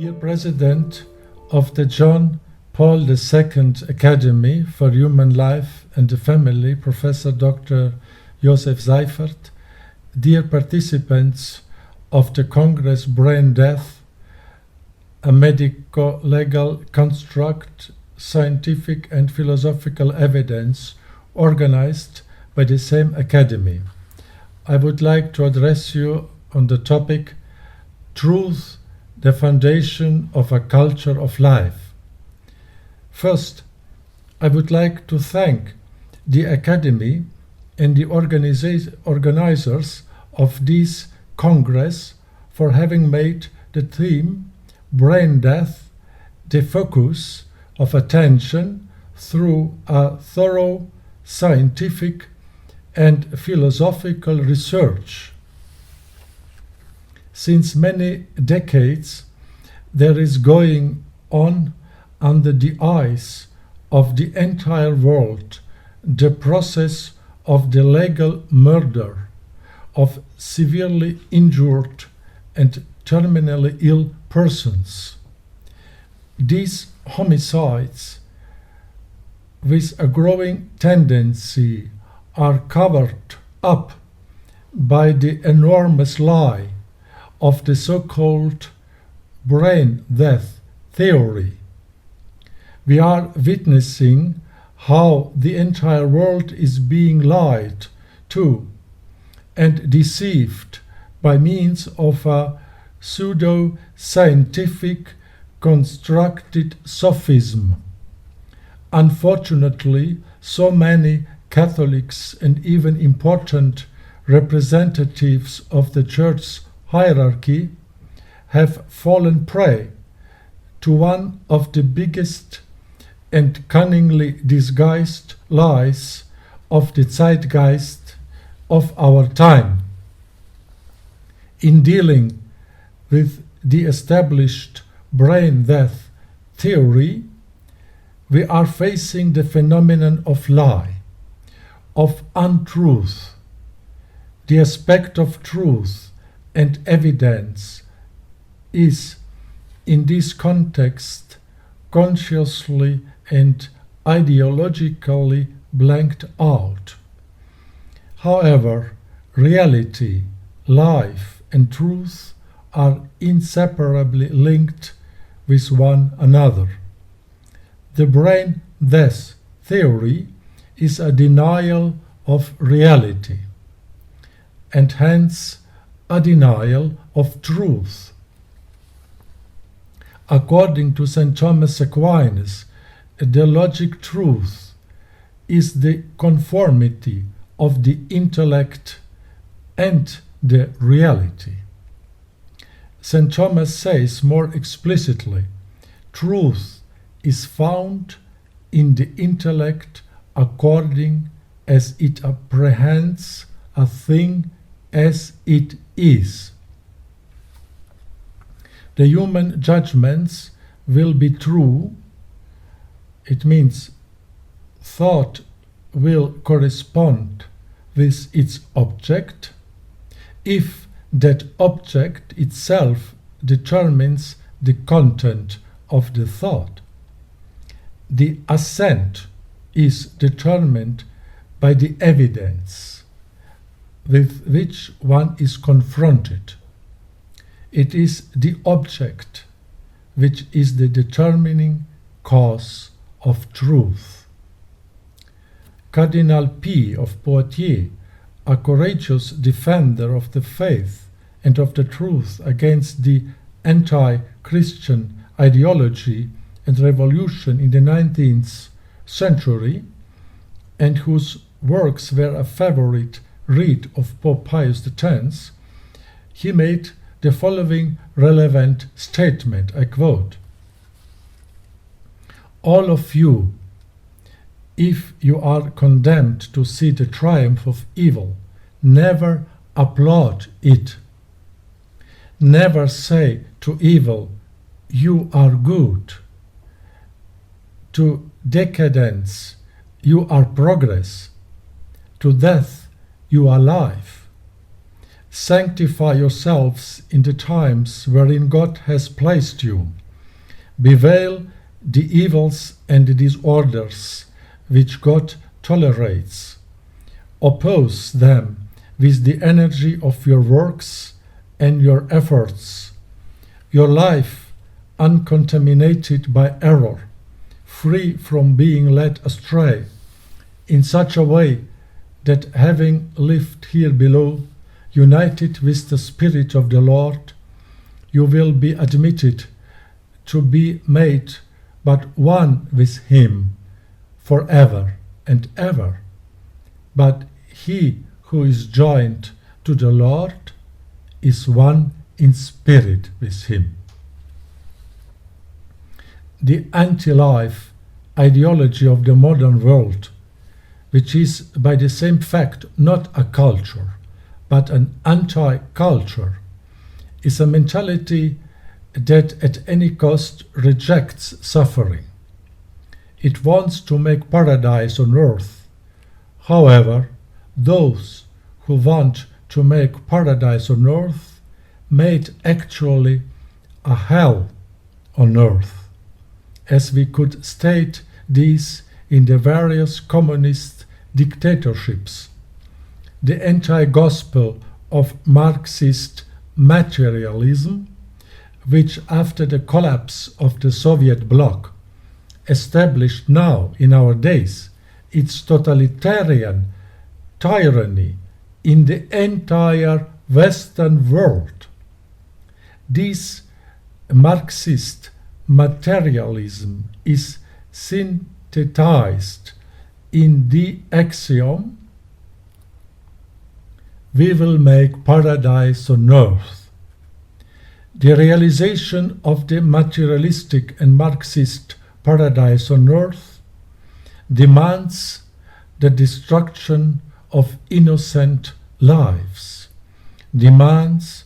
Dear President of the John Paul II Academy for Human Life and the Family, Professor Dr. Josef Seifert, dear participants of the Congress Brain Death, a medico-legal construct, scientific and philosophical evidence organized by the same academy. I would like to address you on the topic Truth, the Foundation of a Culture of Life. First, I would like to thank the Academy and the organizers of this Congress for having made the theme Brain Death the focus of attention through a thorough scientific and philosophical research. Since many decades, there is going on under the eyes of the entire world the process of the legal murder of severely injured and terminally ill persons. These homicides, with a growing tendency, are covered up by the enormous lie of the so-called brain death theory. We are witnessing how the entire world is being lied to and deceived by means of a pseudo-scientific constructed sophism. Unfortunately, so many Catholics and even important representatives of the Church's hierarchy have fallen prey to one of the biggest and cunningly disguised lies of the zeitgeist of our time. In dealing with the established brain death theory, we are facing the phenomenon of lie, of untruth. The aspect of truth and evidence is, in this context, consciously and ideologically blanked out. However, reality, life, and truth are inseparably linked with one another. The brain death theory is a denial of reality, and hence a denial of truth. According to St. Thomas Aquinas, the logic truth is the conformity of the intellect and the reality. St. Thomas says more explicitly, truth is found in the intellect according as it apprehends a thing as it is. The human judgments will be true. It means thought will correspond with its object if that object itself determines the content of the thought. The assent is determined by the evidence with which one is confronted. It is the object which is the determining cause of truth. Cardinal P. of Poitiers, a courageous defender of the faith and of the truth against the anti-Christian ideology and revolution in the 19th century, and whose works were a favorite read of Pope Pius X, he made the following relevant statement, I quote, "All of you, if you are condemned to see the triumph of evil, never applaud it. Never say to evil, you are good. To decadence, you are progress. To death, you are life. Sanctify yourselves in the times wherein God has placed you. Bewail the evils and the disorders which God tolerates. Oppose them with the energy of your works and your efforts. Your life uncontaminated by error, free from being led astray, in such a way that having lived here below, united with the Spirit of the Lord, you will be admitted to be made but one with Him forever and ever. But he who is joined to the Lord is one in spirit with Him. The anti-life ideology of the modern world, which is by the same fact not a culture, but an anti-culture, is a mentality that at any cost rejects suffering. It wants to make paradise on earth. However, those who want to make paradise on earth made actually a hell on earth, as we could state this in the various communist dictatorships. The anti-gospel of Marxist materialism, which after the collapse of the Soviet bloc established now in our days its totalitarian tyranny in the entire Western world. This Marxist materialism is synthesized in the axiom, "We will make paradise on earth." The realization of the materialistic and Marxist paradise on earth demands the destruction of innocent lives, demands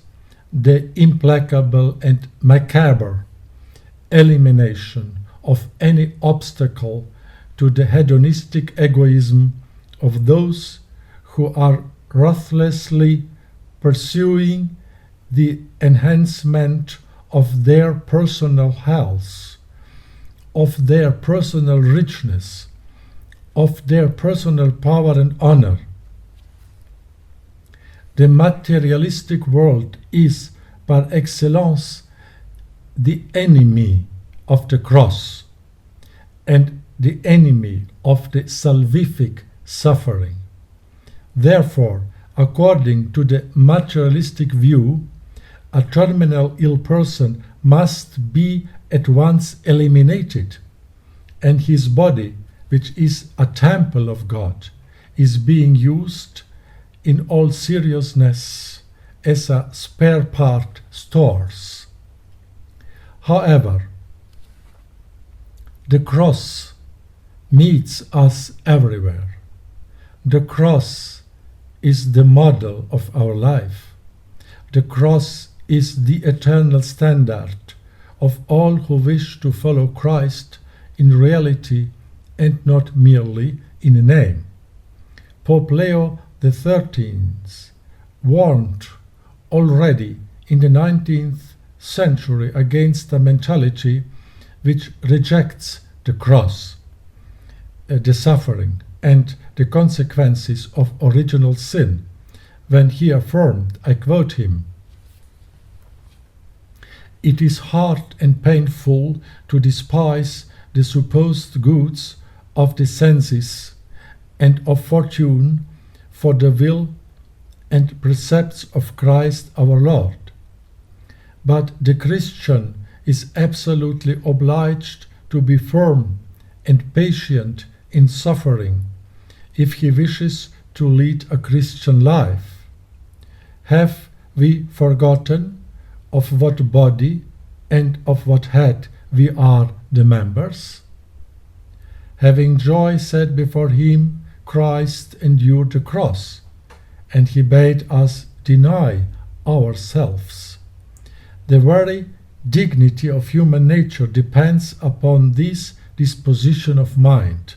the implacable and macabre elimination of any obstacle to the hedonistic egoism of those who are ruthlessly pursuing the enhancement of their personal health, of their personal richness, of their personal power and honor. The materialistic world is par excellence the enemy of the cross and the enemy of the salvific suffering. Therefore, according to the materialistic view, a terminal ill person must be at once eliminated, and his body, which is a temple of God, is being used in all seriousness as a spare part stores. However, the cross meets us everywhere. The cross is the model of our life. The cross is the eternal standard of all who wish to follow Christ in reality and not merely in name. Pope Leo XIII warned already in the 19th century against a mentality which rejects the cross, the suffering, and the consequences of original sin, when he affirmed, I quote him, "It is hard and painful to despise the supposed goods of the senses and of fortune for the will and precepts of Christ our Lord. But the Christian is absolutely obliged to be firm and patient in suffering if he wishes to lead a Christian life. Have we forgotten of what body and of what head we are the members? Having joy set before him, Christ endured the cross, and he bade us deny ourselves. The very dignity of human nature depends upon this disposition of mind.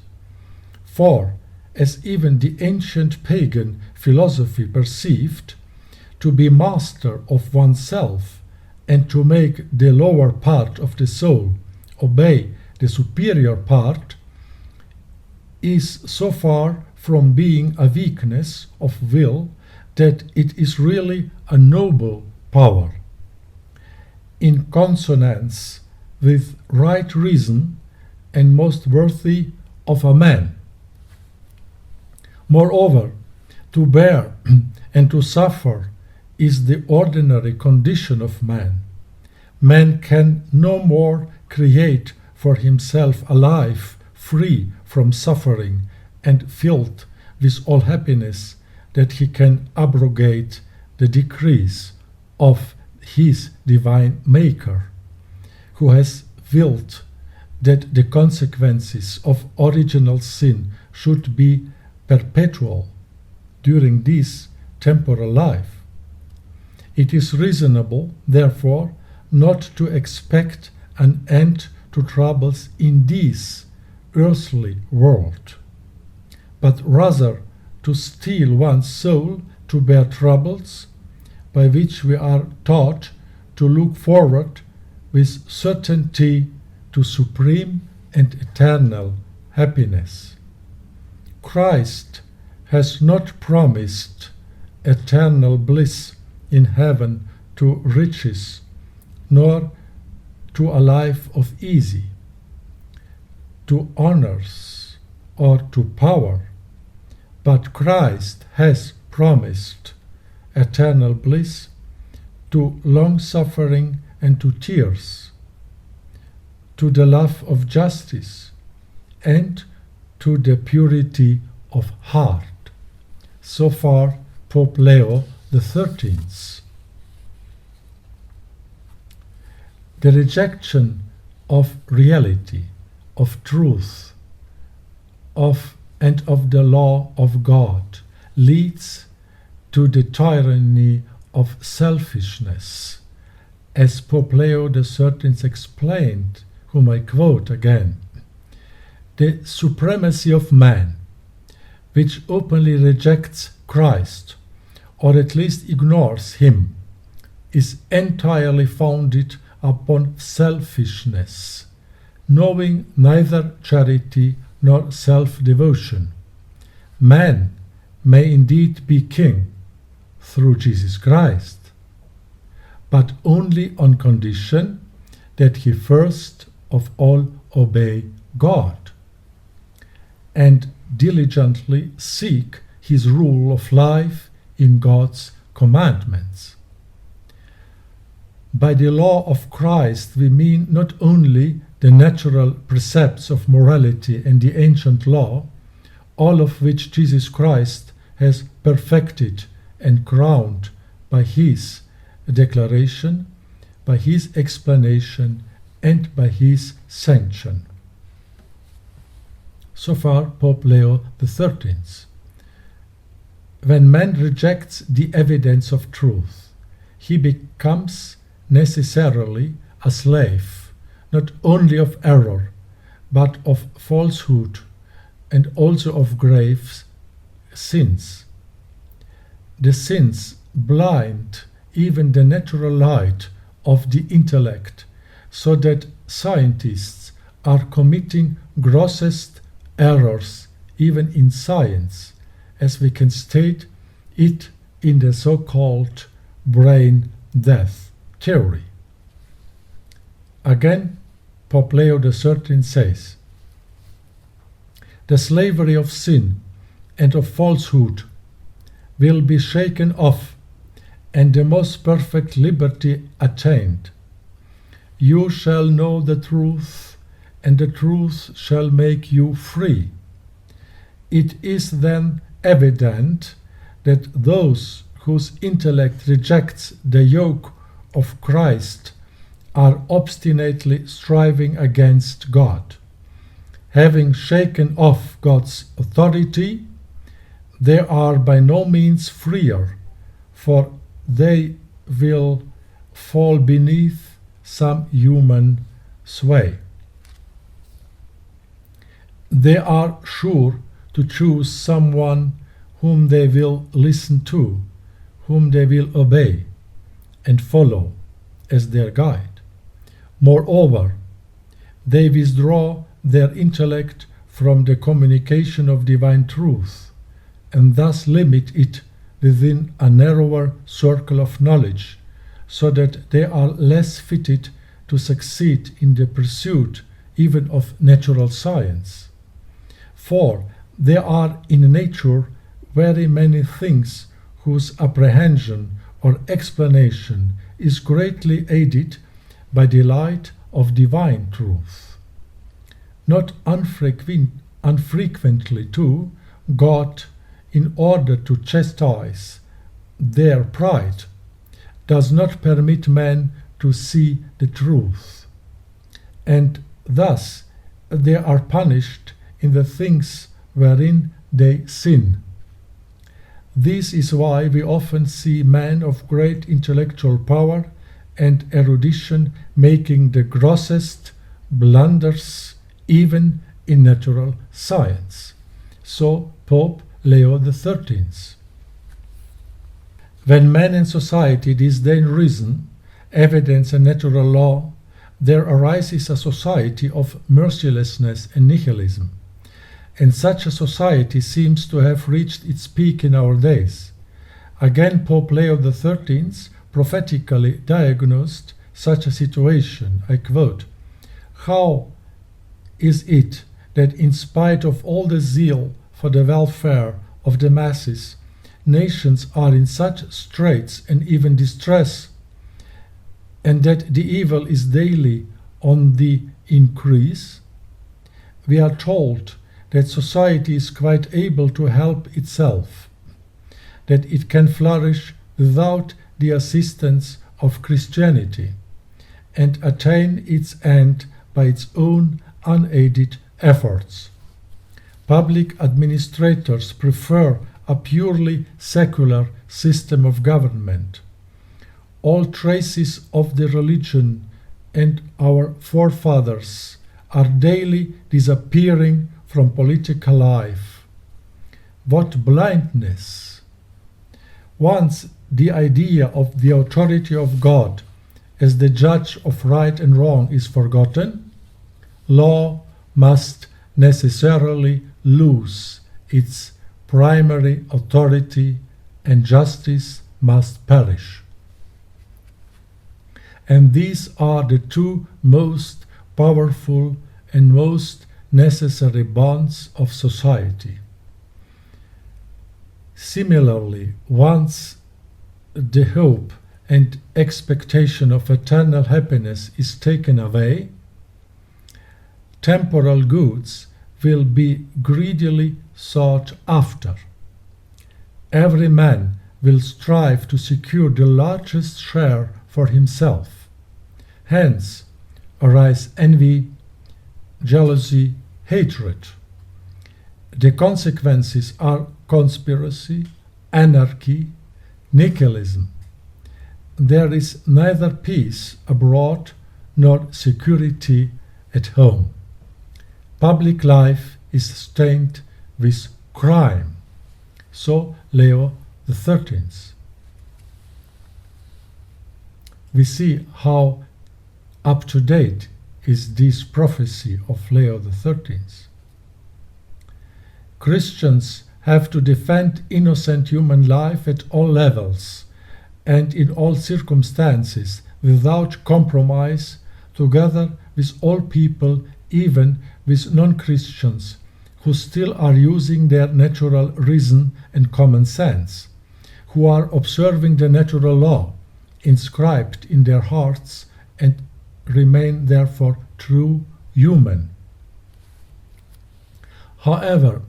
For, as even the ancient pagan philosophy perceived, to be master of oneself and to make the lower part of the soul obey the superior part is so far from being a weakness of will that it is really a noble power, in consonance with right reason and most worthy of a man. Moreover, to bear and to suffer is the ordinary condition of man. Man can no more create for himself a life free from suffering and filled with all happiness that he can abrogate the decrees of his divine Maker, who has willed that the consequences of original sin should be perpetual during this temporal life. It is reasonable, therefore, not to expect an end to troubles in this earthly world, but rather to steel one's soul to bear troubles, by which we are taught to look forward with certainty to supreme and eternal happiness. Christ has not promised eternal bliss in heaven to riches, nor to a life of ease, to honors, or to power, but Christ has promised eternal bliss to long suffering and to tears, to the love of justice, and to the purity of heart. So far, Pope Leo XIII. The rejection of reality, of truth, and of the law of God leads to the tyranny of selfishness, as Pope Leo XIII explained, whom I quote again. The supremacy of man, which openly rejects Christ, or at least ignores him, is entirely founded upon selfishness, knowing neither charity nor self-devotion. Man may indeed be king through Jesus Christ, but only on condition that he first of all obey God and diligently seek his rule of life in God's commandments. By the law of Christ we mean not only the natural precepts of morality and the ancient law, all of which Jesus Christ has perfected and crowned by his declaration, by his explanation, and by his sanction. So far, Pope Leo XIII. When man rejects the evidence of truth, he becomes necessarily a slave, not only of error, but of falsehood and also of grave sins. The sins blind even the natural light of the intellect, so that scientists are committing grossest errors even in science, as we can state it in the so-called brain death theory. Again, Pope Leo XIII says, the slavery of sin and of falsehood will be shaken off and the most perfect liberty attained. You shall know the truth, and the truth shall make you free. It is then evident that those whose intellect rejects the yoke of Christ are obstinately striving against God. Having shaken off God's authority, they are by no means freer, for they will fall beneath some human sway. They are sure to choose someone whom they will listen to, whom they will obey and follow as their guide. Moreover, they withdraw their intellect from the communication of divine truth and thus limit it within a narrower circle of knowledge, so that they are less fitted to succeed in the pursuit even of natural science. For there are in nature very many things whose apprehension or explanation is greatly aided by the light of divine truth. Not unfrequently too, God, in order to chastise their pride, does not permit men to see the truth, and thus they are punished in the things wherein they sin. This is why we often see men of great intellectual power and erudition making the grossest blunders even in natural science. So Pope Leo XIII. When men and society disdain reason, evidence and natural law, there arises a society of mercilessness and nihilism. And such a society seems to have reached its peak in our days. Again, Pope Leo XIII prophetically diagnosed such a situation. I quote, "How is it that in spite of all the zeal for the welfare of the masses, nations are in such straits and even distress, and that the evil is daily on the increase?" We are told that society is quite able to help itself, that it can flourish without the assistance of Christianity, and attain its end by its own unaided efforts. Public administrators prefer a purely secular system of government. All traces of the religion and our forefathers are daily disappearing from political life. What blindness! Once the idea of the authority of God as the judge of right and wrong is forgotten, law must necessarily lose its primary authority and justice must perish. And these are the two most powerful and most necessary bonds of society. Similarly, once the hope and expectation of eternal happiness is taken away, temporal goods will be greedily sought after. Every man will strive to secure the largest share for himself. Hence arise envy, jealousy, hatred. The consequences are conspiracy, anarchy, nihilism. There is neither peace abroad nor security at home. Public life is stained with crime. So Leo XIII. We see how up to date is this prophecy of Leo XIII. Christians have to defend innocent human life at all levels and in all circumstances without compromise, together with all people, even with non-Christians, who still are using their natural reason and common sense, who are observing the natural law inscribed in their hearts and remain therefore true human. However,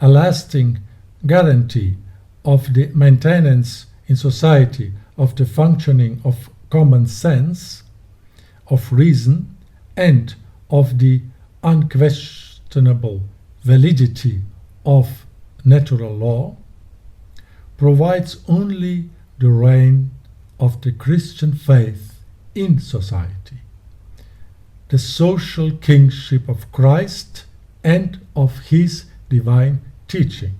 a lasting guarantee of the maintenance in society of the functioning of common sense, of reason, and of the unquestionable validity of natural law provides only the reign of the Christian faith in society, the social kingship of Christ and of his divine teaching.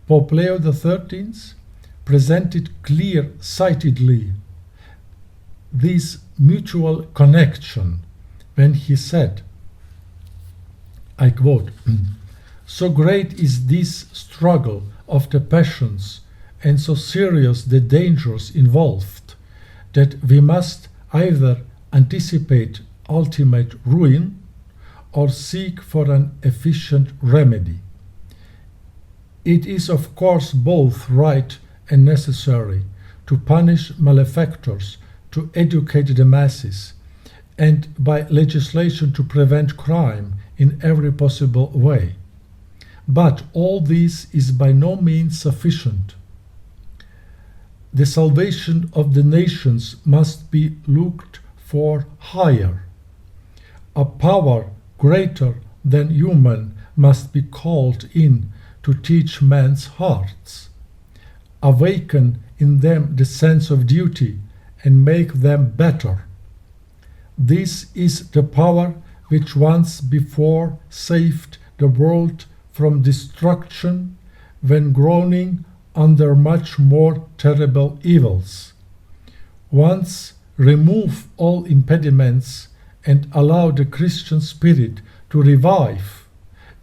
Pope Leo XIII presented clear-sightedly this mutual connection when he said, I quote, "So great is this struggle of the passions and so serious the dangers involved that we must either anticipate ultimate ruin or seek for an efficient remedy. It is of course both right and necessary to punish malefactors, to educate the masses, and by legislation to prevent crime in every possible way. But all this is by no means sufficient. The salvation of the nations must be looked for higher. A power greater than human must be called in to teach men's hearts, awaken in them the sense of duty, and make them better. This is the power which once before saved the world from destruction when groaning under much more terrible evils. Once remove all impediments and allow the Christian spirit to revive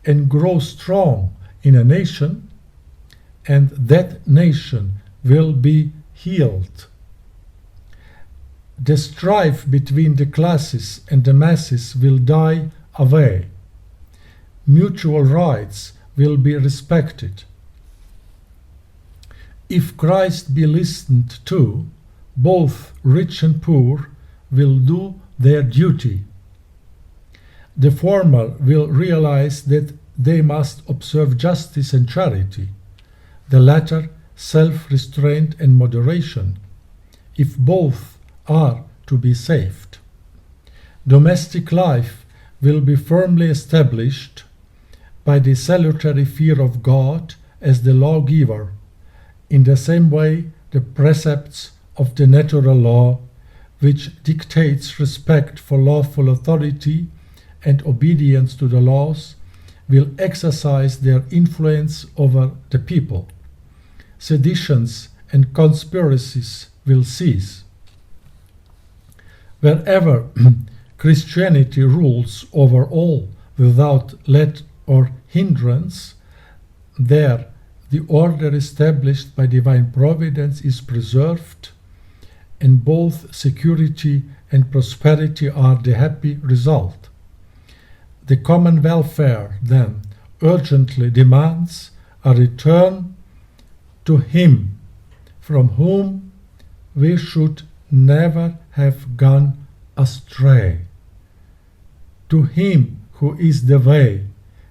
and grow strong in a nation, and that nation will be healed. The strife between the classes and the masses will die away. Mutual rights will be respected. If Christ be listened to, both rich and poor will do their duty. The former will realize that they must observe justice and charity, the latter self-restraint and moderation, if both are to be saved. Domestic life will be firmly established by the salutary fear of God as the lawgiver, in the same way the precepts of the natural law, which dictates respect for lawful authority and obedience to the laws, will exercise their influence over the people. Seditions and conspiracies will cease. Wherever Christianity rules over all without let or hindrance, there the order established by divine providence is preserved, and both security and prosperity are the happy result. The common welfare, then, urgently demands a return to Him from whom we should never have gone astray, to Him who is the way,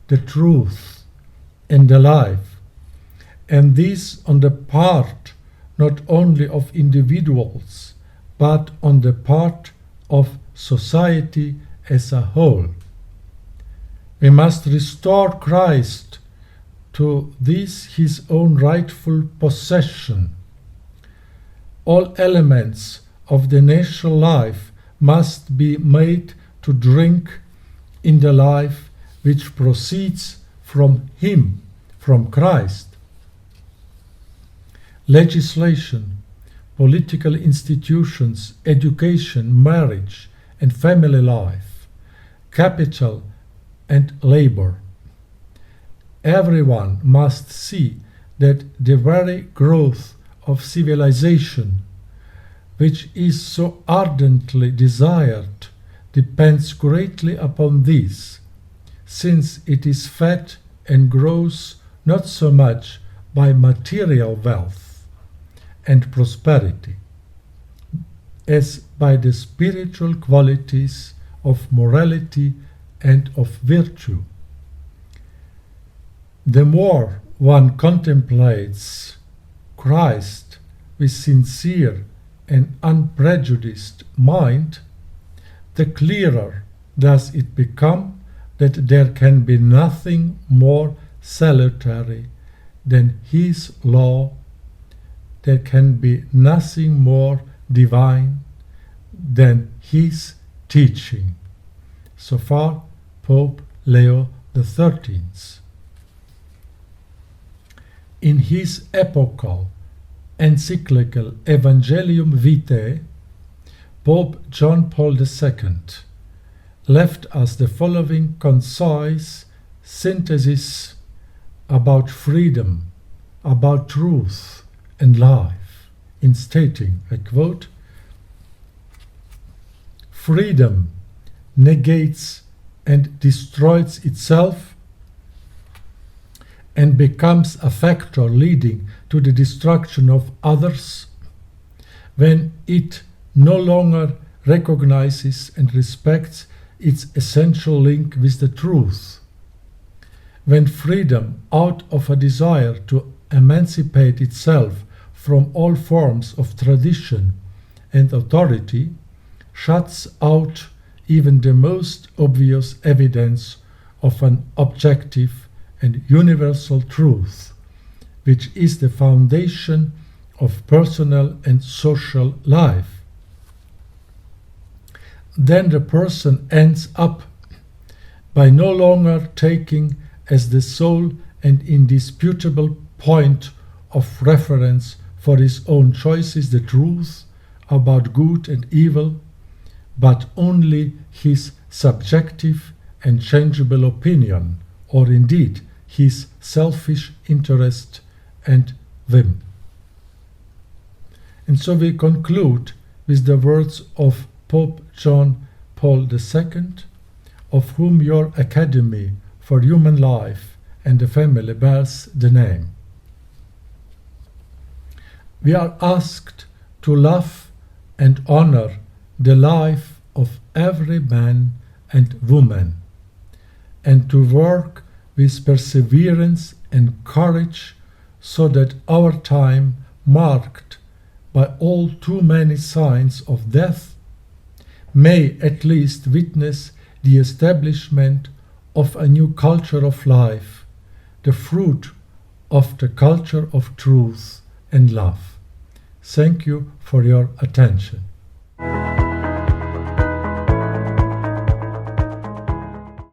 the truth, and the life, and this on the part not only of individuals, but on the part of society as a whole. We must restore Christ to this His own rightful possession. All elements of the national life must be made to drink in the life which proceeds from Him, from Christ. Legislation, political institutions, education, marriage, and family life, capital and labor. Everyone must see that the very growth of civilization, which is so ardently desired, depends greatly upon these, since it is fed and grows not so much by material wealth and prosperity, as by the spiritual qualities of morality and of virtue. The more one contemplates Christ with sincere and unprejudiced mind, the clearer does it become that there can be nothing more salutary than His law, there can be nothing more divine than His teaching. So far, Pope Leo XIII. In his epochal encyclical Evangelium Vitae, Pope John Paul II left us the following concise synthesis about freedom, about truth and life, in stating, I quote, "Freedom negates and destroys itself and becomes a factor leading to the destruction of others when it no longer recognizes and respects its essential link with the truth. When freedom, out of a desire to emancipate itself from all forms of tradition and authority, shuts out even the most obvious evidence of an objective and universal truth, which is the foundation of personal and social life, then the person ends up by no longer taking as the sole and indisputable point of reference for his own choices the truth about good and evil, but only his subjective and changeable opinion, or indeed his selfish interest and whim." And so we conclude with the words of Pope John Paul II, of whom your Academy for Human Life and the Family bears the name. We are asked to love and honor the life of every man and woman, and to work with perseverance and courage so that our time, marked by all too many signs of death, may at least witness the establishment of a new culture of life, the fruit of the culture of truth and love. Thank you for your attention.